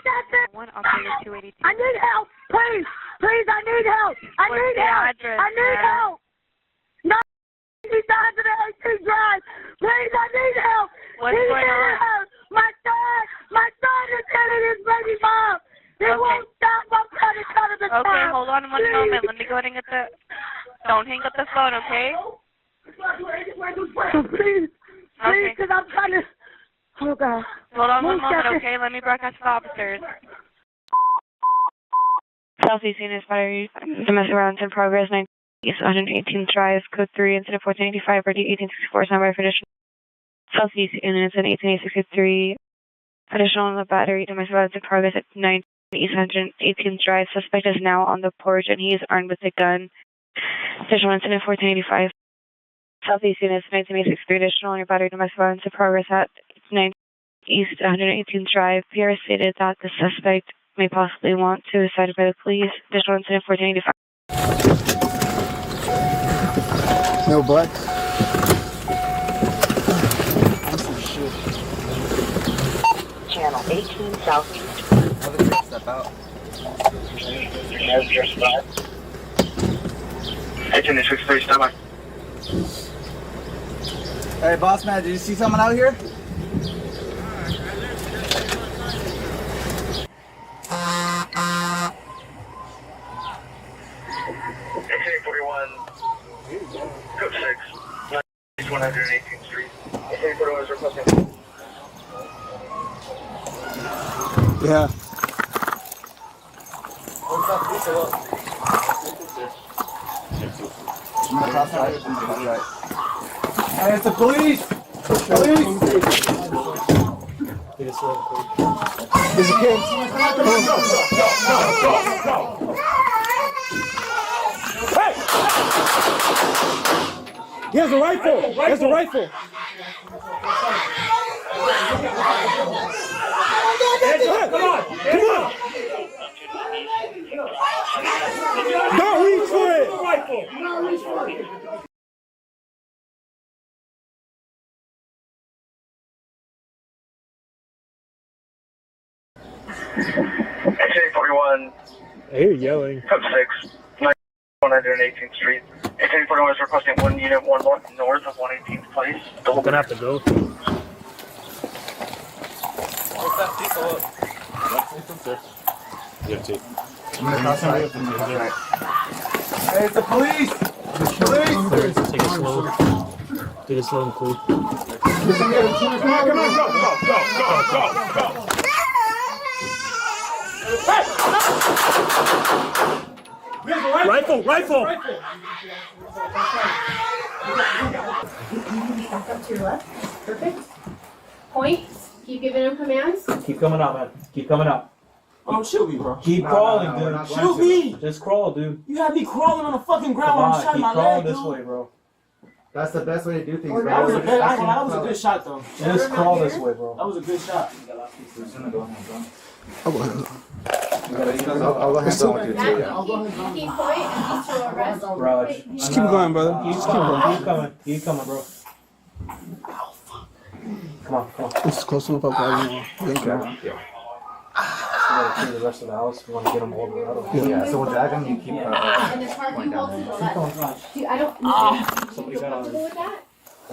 that's it. One operator 282. I need help. Please. Please, I need help. I What's need the help. address, I need ma'am? help. 90,018 Drive. Please, I need help. What's He going needed on? help. My son is hitting his baby mom. He Okay. won't stop. I'm trying to cut him the Okay, time. hold on one Please. moment. Let me go ahead and get the... Don't hang up the phone, okay? Please. Okay. Because I'm trying to... Oh, God. Hold on one Move moment, that- okay? Let me broadcast to the officers. Southeast Unit Battery, domestic violence in progress, 9 East 118th Drive, code 3, incident 1485, ready 1864, standby for additional. Southeast Unit, incident 18663, additional on the battery, domestic violence in progress at 9 East 118th Drive. Suspect is now on the porch and he is armed with a gun. Additional incident 1485. Southeast Unit, 1963, additional on your battery, domestic violence in progress at 9 East 118th Drive. PR stated that the suspect may possibly want suicide by the police. Additional incident 1485. No blood. Channel 18 Southeast. Step out. 1863, stand by. Hey, boss man, did you see someone out here? Code 6, 118th Street. 1841 is requesting. Yeah. Hey, it's the police! Police! There's a kid. Hey! He has a rifle! He has a rifle! Come on! Come on! Don't reach for it! Don't reach for it! X841. I hear yelling. Code 6, 118th Street. X841 is requesting 1 unit 1 north of 118th Place. I'm gonna have to go. You have to. Hey, it's the police! Police! Take it slow. Take it slow and cool. Come on, go! Rifle! Rifle! Back up to your left. Perfect. Point. Keep giving him commands. Keep coming out, man. Keep coming out. Oh, shoot me, bro. Keep crawling, dude. Shoot me! Just crawl, dude. You had me crawling on the fucking ground Come when on, you shot keep my crawling leg, this dude. way, bro. That's the best way to do things, bro. That was a good shot, though. Just crawl this way, bro. That was a good shot. I'll go ahead and Keep point and these two arrest. Raj. Just keep going, brother. Keep coming. Keep coming. Keep coming, bro. Come on, come on. This is close enough up, guys. Thank you. Clear the rest of the house. We want to get them all the way out of here. Yeah, so we'll drag them, you keep And the parking holds to the left. I don't. Somebody got on Comfortable with that? I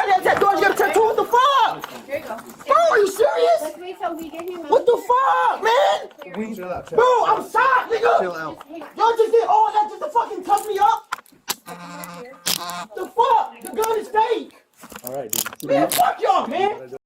got tattooed. You got a tattoo? What the fuck? Here you go. Bro, are you serious? Let's wait till we get him. What the fuck, man? Chill out, Bro, I'm shot, nigga. Chill out. Y'all just did all that just to fucking tough me up? The fuck? The gun is fake. All right, dude. Man, fuck y'all, man.